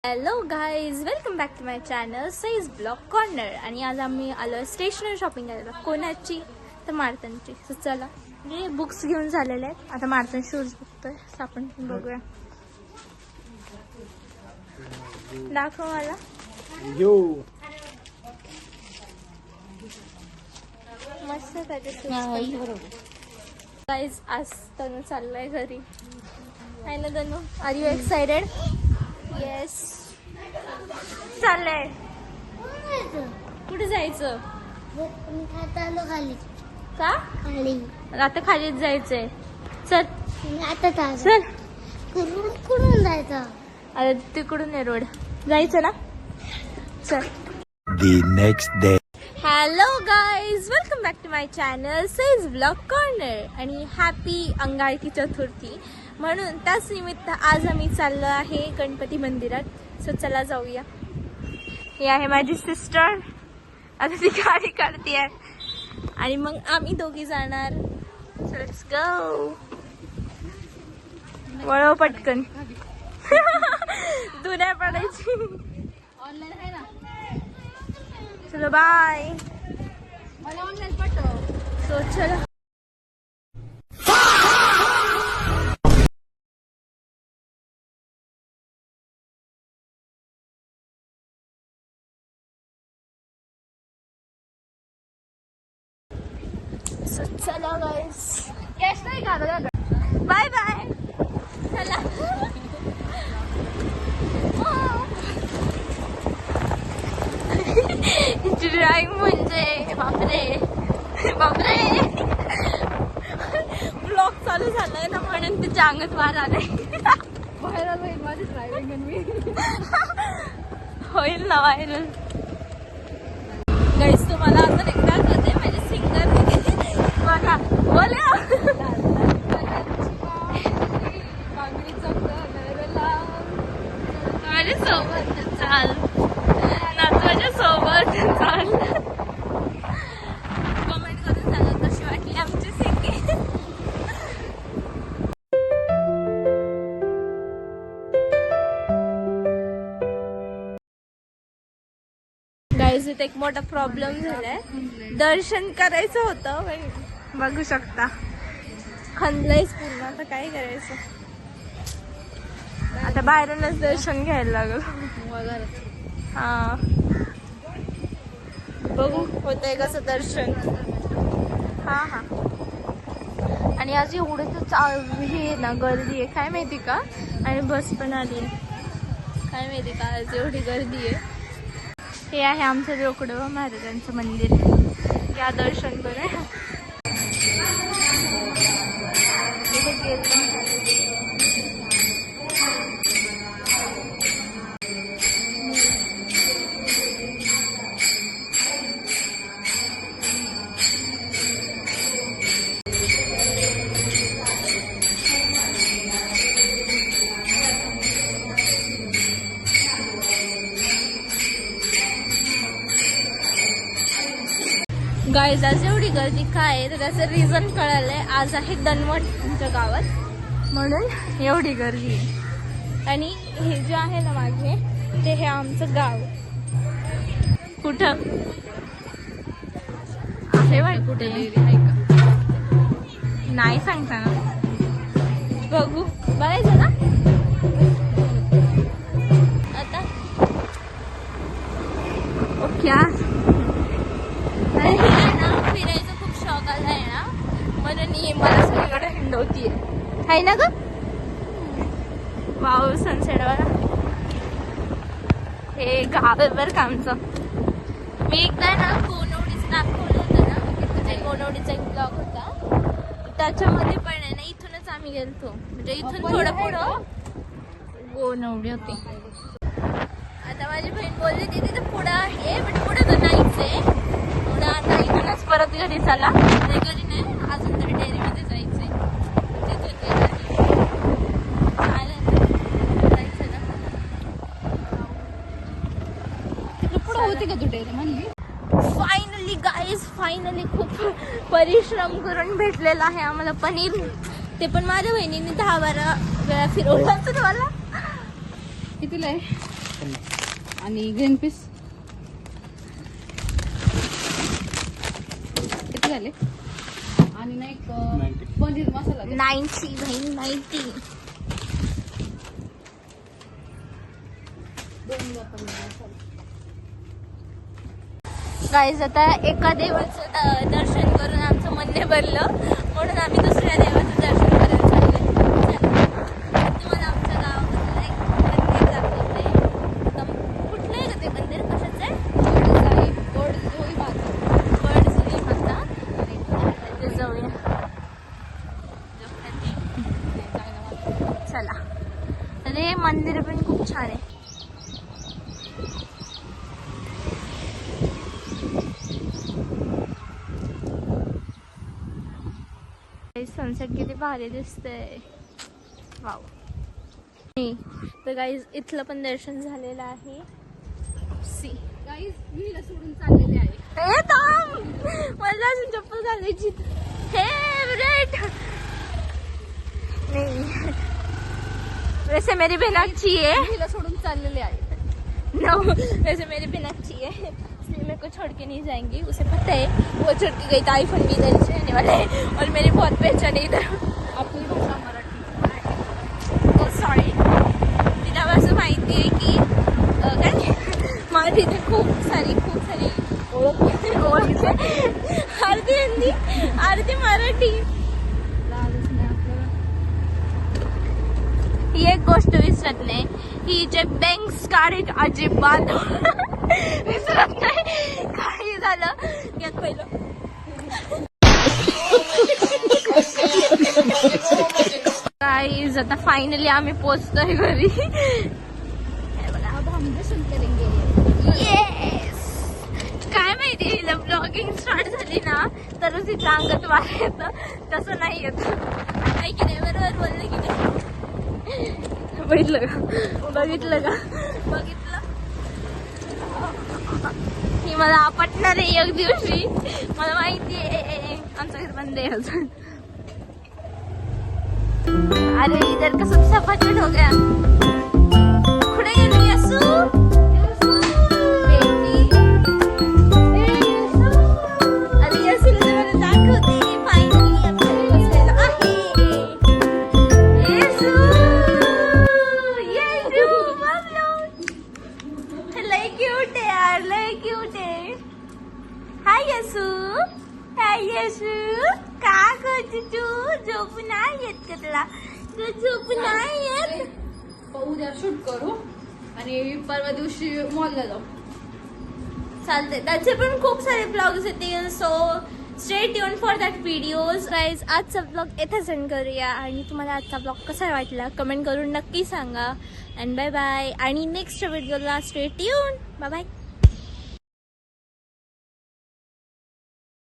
Hello guys, welcome back to my channel size blog corner. आणि आज आम्ही आलो स्टेशनरी शॉपिंग करायला. कोणाची तर मार्थनची. सो चला, म्हणजे बुक्स घेऊन झालेले आहेत. आता मार्थन शूज बघतोय, तर आपण बघूया. दाखव मला. मस्त त्याचे गाईज. आज तनु चाललाय घरी. आहे ना Tanu? Are you excited? Yes. चाललंय. कुठे जायचं? खाली का? खाली आता खालीच जायचंय. चल आता चल. कुठून जायचं? आता तिकडून आहे रोड. जायचं ना? चल. The next day. Hello guys, welcome back to my channel size blog corner. आणि हॅपी अंगारकी चतुर्थी म्हणून त्याच निमित्त आज आम्ही चाललो आहे गणपती मंदिरात. सो चला जाऊया. ही आहे माझी सिस्टर. आता ती गाडी काढते आणि मग आम्ही दोघी जाणार. Let's go. वळव पटकन. तू नाही पडायची. ऑनलाईन आहे ना. चलो बाय. मला ऑनलाईन पाठव. सो चला. चला गाइस. कॅश नाही का? Bye bye. चला. ड्राइंग म्हणजे बापरे बापरे. ब्लॉग चालू झालाय ना म्हणून तिच्या अंगात वार आलाय. व्हायरल होईल माझी ड्रायव्हिंग. मी होईल ना व्हायरल. गाईस, तुम्हाला आता एकदा दाखवते माझे सिंगर बघा. बोला. माझ्या सोबत चाल ना, तुझ्या सोबत चाल. कमेंट करून सांगा कशी वाटली आमची सिंगिंग. गाईज, इथे एक मोठा प्रॉब्लेम झालाय. दर्शन करायचं होतं पण बघू शकता खंदलायच पूर्ण. आता काय करायचं? आता बाहेरूनच दर्शन घ्यायला लागल. हा, बघू होतंय कसं दर्शन. हा हा. आणि आज एवढं हे ना गर्दी आहे, काय माहिती का. आणि बस पण आली, काय माहिती का आज एवढी गर्दी आहे. हे आहे आमचं रोकडं महाराजांचं मंदिर. या दर्शन करूया. गाईज, आज एवढी गर्दी काय आहे तर त्याचं रिझन कळालंय. आज आहे दनवट आमच्या गावात म्हणून एवढी गर्दी आहे. आणि हे जे आहे ना मागे ते हे आमचं गाव. कुठं आहे बाय? कुठे नाही सांगता ना. बघू, बघायचं ना आता. ओके. फिरायचं खूप शौक आलाय ना म्हणून मला सगळीकडे हिंडवतीये. आहे ना ग? वाव, सनसेट वाला. हे गाव आहे बरं का आमचं. मी एकदा ना गोनवडीचं दाखवलं होतं ना, म्हणजे गोनवडीचा एक ब्लॉग होता त्याच्यामध्ये पण आहे ना. इथूनच आम्ही गेलतो, म्हणजे इथून थोडं पुढं गोनवडी होती. आता माझी बहीण बोलली ती तिथे पुढं आहे, पण पुढं तर नाहीच आहे. आता इथूनच परत घरी चला. घरी नाही, अजून तरी डेअरीमध्ये जायचंय. तिथून पुढं होती का तू डेअरी म्हणली? फायनली गाईज, फायनली खूप परिश्रम करून भेटलेला आहे आम्हाला पनीर. ते पण माझ्या बहिणीने 10-12 वेळा फिरवलं. तुम्हाला कितीला आहे? आणि ग्रीन पीस किती झाले? आणि ना एक पनीर मसाला द्या. 90 भाई 90. दोन द्या पनीर मसाला. गाईज आता एका देवाचं दर्शन करून आमचं मन भरलं म्हणून आम्ही दुसऱ्या देवाचं दर्शन करायला चाललोय. चला. तुम्हाला आमच्या गावामधलं एक मंदिर दाखवते. कुठलं आहे का ते मंदिर? कशाचं आहे? गोड माता. बडजुई माता. ते जाऊया. चला. तर हे मंदिर पण खूप छान आहे. सनसेट किती भारी दिसतंय. वाव. तर गाईज इथलं पण दर्शन झालेलं आहे. सी गाईज विहिला सोडून चाललेले आहे. हे थांब, मला अजून चप्पल घालायची. फेवरेट नहीं, वैसे मेरी बहन अच्छी है. विहिला सोडून चाललेले आहे. नो, वैसे मेरी बहन अच्छी है इसलिए मेरे को छोड़ के नहीं जाएंगी. उसे पता है वो छोड़ के गई तो आईफोन भी इधर से रहने वाला है और मेरी बहुत पहचान है इधर. आपली भाषा मराठी. ओ सॉरी. तिला असं माहिती आहे की काय मराठीत खूप सारी ओळख अर्धी हिंदी अर्धी मराठी. लाजच नाही आपल्याला. ही एक गोष्ट विसरत नाही. ही जे बँक्स काढेल अजिबात विसरत नाही. काही झालं यात पहिलं गाईज आता फायनली आम्ही पोहोचतोय घरी. अब हम दर्शन करेंगे. येस. काय माहिती हिला ब्लॉगिंग स्टार्ट झाली ना तरच तिच्या अंगात वार येतं. तसं नाही येत. काय की नाही बरोबर बोललं की नाही. बघितलं का ही मला आपटणार आहे एक दिवशी. मला माहिती आहे. आमचं घर बंद आहे अजून. अरे इधर का सब सफाचट हो गया. कुठे गेली असू बेटी. अरे यसू मला दाखवते फायनली आपण पोहोचलेलो आहे. यसू लय क्यूट आहे यार, लय क्यूट आहे. हाय यसू. हाय यसू. का करते तू? झोप नाही येत का तुला? झोप नाही येत. उद्या शूट करू आणि परवा दिवशी मॉलला जाऊ. चालते. त्याचे पण खूप सारे ब्लॉग्स येतील. So stay tune for that videos. Guys आजचा ब्लॉग इथे सेंड करूया आणि तुम्हाला आजचा ब्लॉग कसा वाटला कमेंट करून नक्की सांगा. And bye bye. आणि नेक्स्ट व्हिडिओला स्टे ट्यून. Bye bye.